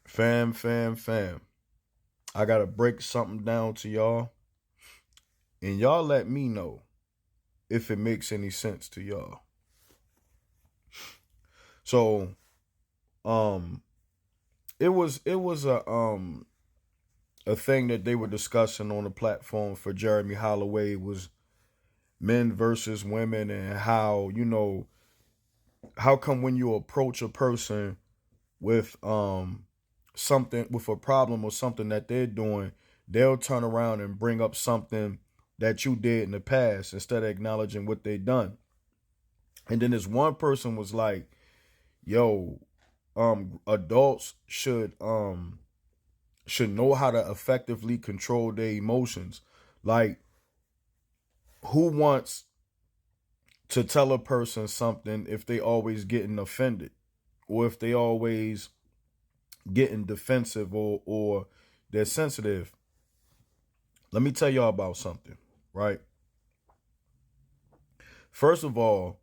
Fam. I gotta break something down to y'all, and y'all let me know if it makes any sense to y'all. So, um, it was a thing that they were discussing on the platform for Jeremy Holloway was men versus women and how how come when you approach a person with something with a problem or something that they're doing, they'll turn around and bring up something that you did in the past instead of acknowledging what they done. And then this one person was like, yo, adults should know how to effectively control their emotions. Like, who wants to tell a person something if they always getting offended or if they always getting defensive or they're sensitive? Let me tell y'all about something, right? First of all,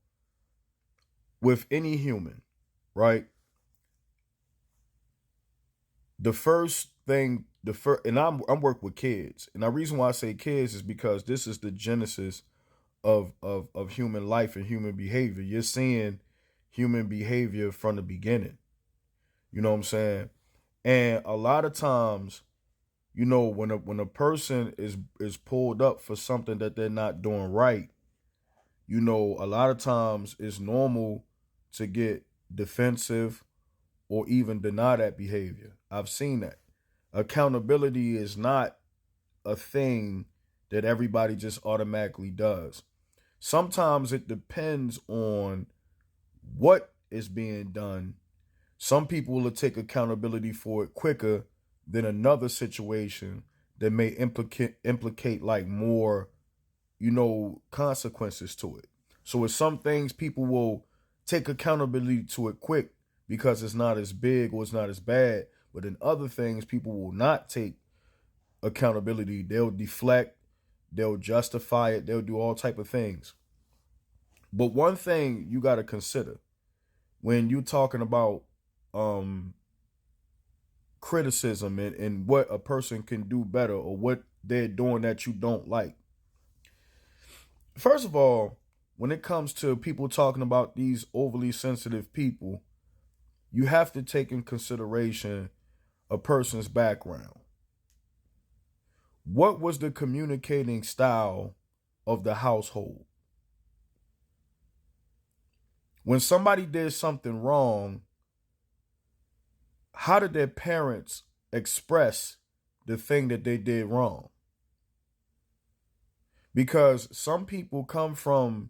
with any human, right? The first thing, and I'm work with kids, and the reason why I say kids is because this is the genesis of human life and human behavior. You're seeing human behavior from the beginning. You know what I'm saying? And a lot of times, when a person is pulled up for something that they're not doing right, a lot of times it's normal to get defensive or even deny that behavior. I've seen that. Accountability is not a thing that everybody just automatically does. Sometimes it depends on what is being done. Some people will take accountability for it quicker than another situation that may implicate like more, consequences to it. So with some things, people will take accountability to it quick because it's not as big or it's not as bad. But in other things, people will not take accountability. They'll deflect, they'll justify it, they'll do all type of things. But one thing you got to consider when you're talking about um criticism and what a person can do better or what they're doing that you don't like. First of all, when it comes to people talking about these overly sensitive people, you have to take in consideration a person's background. What was the communicating style of the household? When somebody did something wrong, how did their parents express the thing that they did wrong? Because some people come from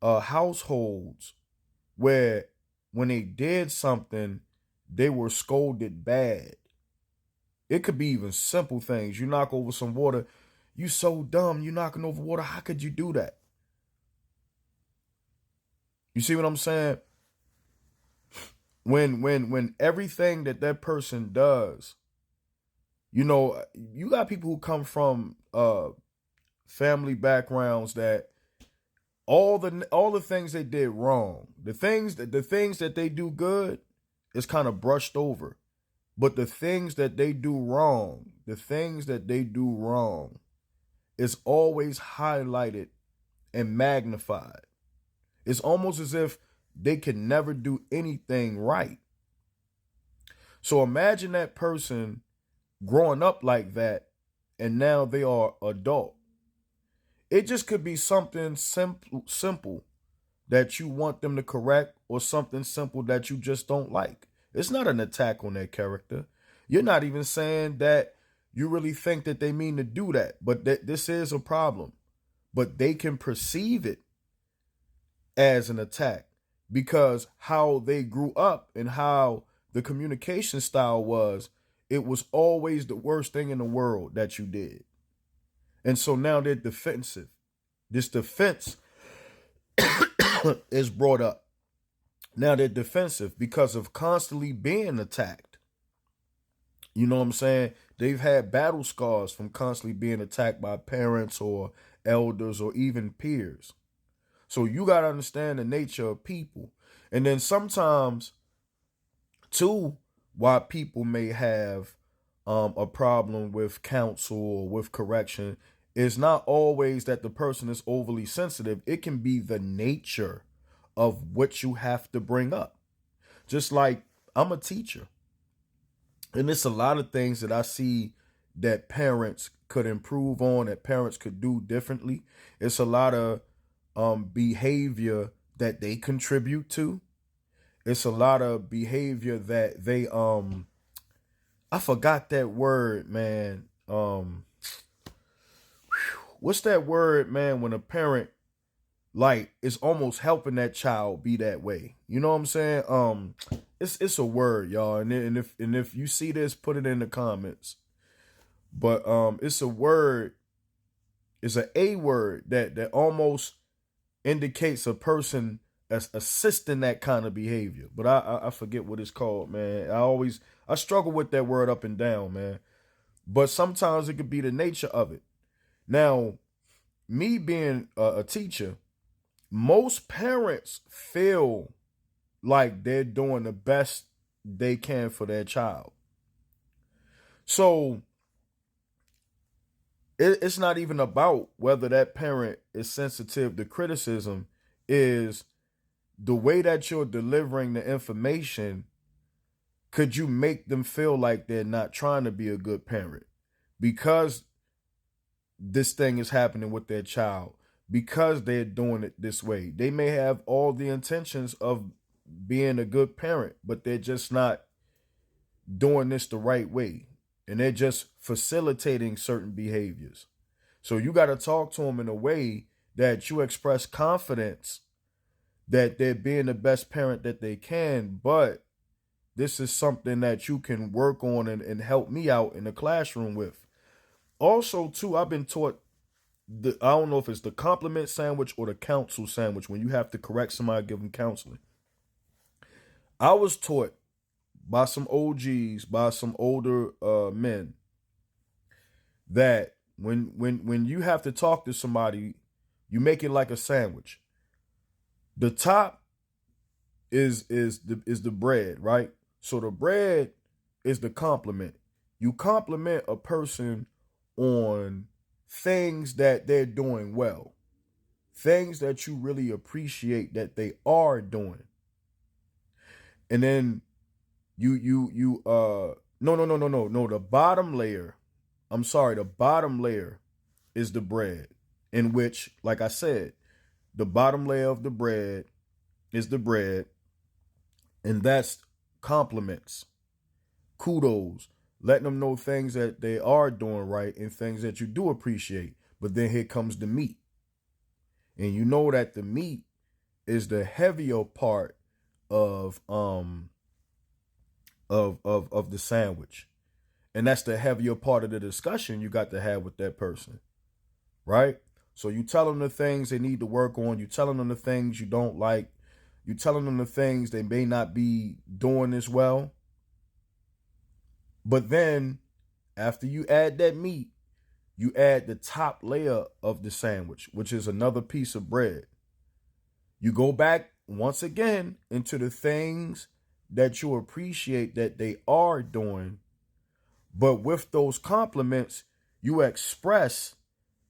households where when they did something, they were scolded bad. It could be even simple things. You knock over some water, you so dumb, you knocking over water. How could you do that? You see what I'm saying? When everything that person does, you got people who come from family backgrounds that all the things they did wrong, the things that they do good is kind of brushed over. But the things that they do wrong is always highlighted and magnified. It's almost as if they can never do anything right. So imagine that person growing up like that and now they are adult. It just could be something simple that you want them to correct or something simple that you just don't like. It's not an attack on their character. You're not even saying that you really think that they mean to do that, but that this is a problem. But they can perceive it as an attack because how they grew up and how the communication style was, it was always the worst thing in the world that you did. And so now they're defensive. This defense is brought up. Now they're defensive because of constantly being attacked. You know what I'm saying? They've had battle scars from constantly being attacked by parents or elders or even peers. So you got to understand the nature of people. And then sometimes, too, why people may have a problem with counsel or with correction is not always that the person is overly sensitive. It can be the nature of what you have to bring up. Just like I'm a teacher, and it's a lot of things that I see that parents could improve on, that parents could do differently. It's a lot of behavior that they contribute to. It's a lot of behavior that they I forgot that word, man. What's that word, man, when a parent like is almost helping that child be that way? You know what I'm saying? It's a word, y'all. And if you see this, put it in the comments. But it's a word, it's a word that almost indicates a person as assisting that kind of behavior. But I forget what it's called, man. I struggle with that word up and down, man. But sometimes it could be the nature of it. Now, me being a teacher, most parents feel like they're doing the best they can for their child. So it's not even about whether that parent is sensitive to criticism, is the way that you're delivering the information. Could you make them feel like they're not trying to be a good parent because this thing is happening with their child, because they're doing it this way? They may have all the intentions of being a good parent, but they're just not doing this the right way. And they're just facilitating certain behaviors. So you got to talk to them in a way that you express confidence that they're being the best parent that they can, but this is something that you can work on and help me out in the classroom with. Also, too, I've been taught I don't know if it's the compliment sandwich or the counsel sandwich when you have to correct somebody, give them counseling. I was taught by some OGs, by some older men, that when you have to talk to somebody, you make it like a sandwich. The top is the bread, right? So the bread is the compliment. You compliment a person on things that they're doing well, things that you really appreciate that they are doing. And then no, the bottom layer, I'm sorry, the bottom layer is the bread, in which, like I said, the bottom layer of the bread is the bread, and that's compliments, kudos, letting them know things that they are doing right and things that you do appreciate. But then here comes the meat. And you know that the meat is the heavier part of the sandwich. And that's the heavier part of the discussion you got to have with that person. Right? So you tell them the things they need to work on, you telling them the things you don't like, you telling them the things they may not be doing as well. But then after you add that meat, you add the top layer of the sandwich, which is another piece of bread. You go back once again into the things that you appreciate that they are doing. But with those compliments, you express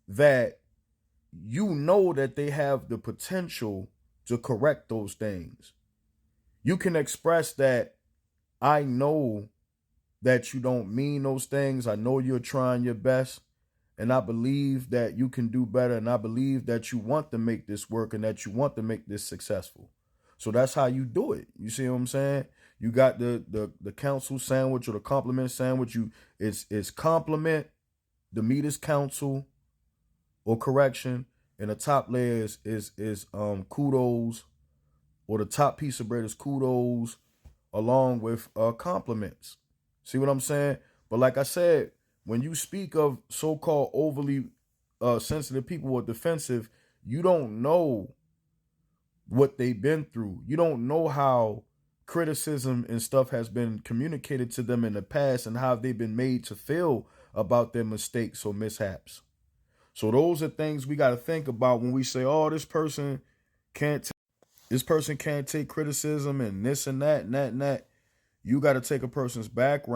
that you know that they have the potential to correct those things. You can express that I know that you don't mean those things. I know you're trying your best. And I believe that you can do better. And I believe that you want to make this work and that you want to make this successful. So that's how you do it. You see what I'm saying? You got the counsel sandwich or the compliment sandwich. It's compliment, the meat is counsel or correction, and the top layer is kudos, or the top piece of bread is kudos along with compliments. See what I'm saying? But like I said, when you speak of so-called overly sensitive people or defensive, you don't know what they've been through. You don't know how criticism and stuff has been communicated to them in the past and how they've been made to feel about their mistakes or mishaps. So those are things we got to think about when we say, oh, this person can't take criticism and this and that and that and that. You got to take a person's background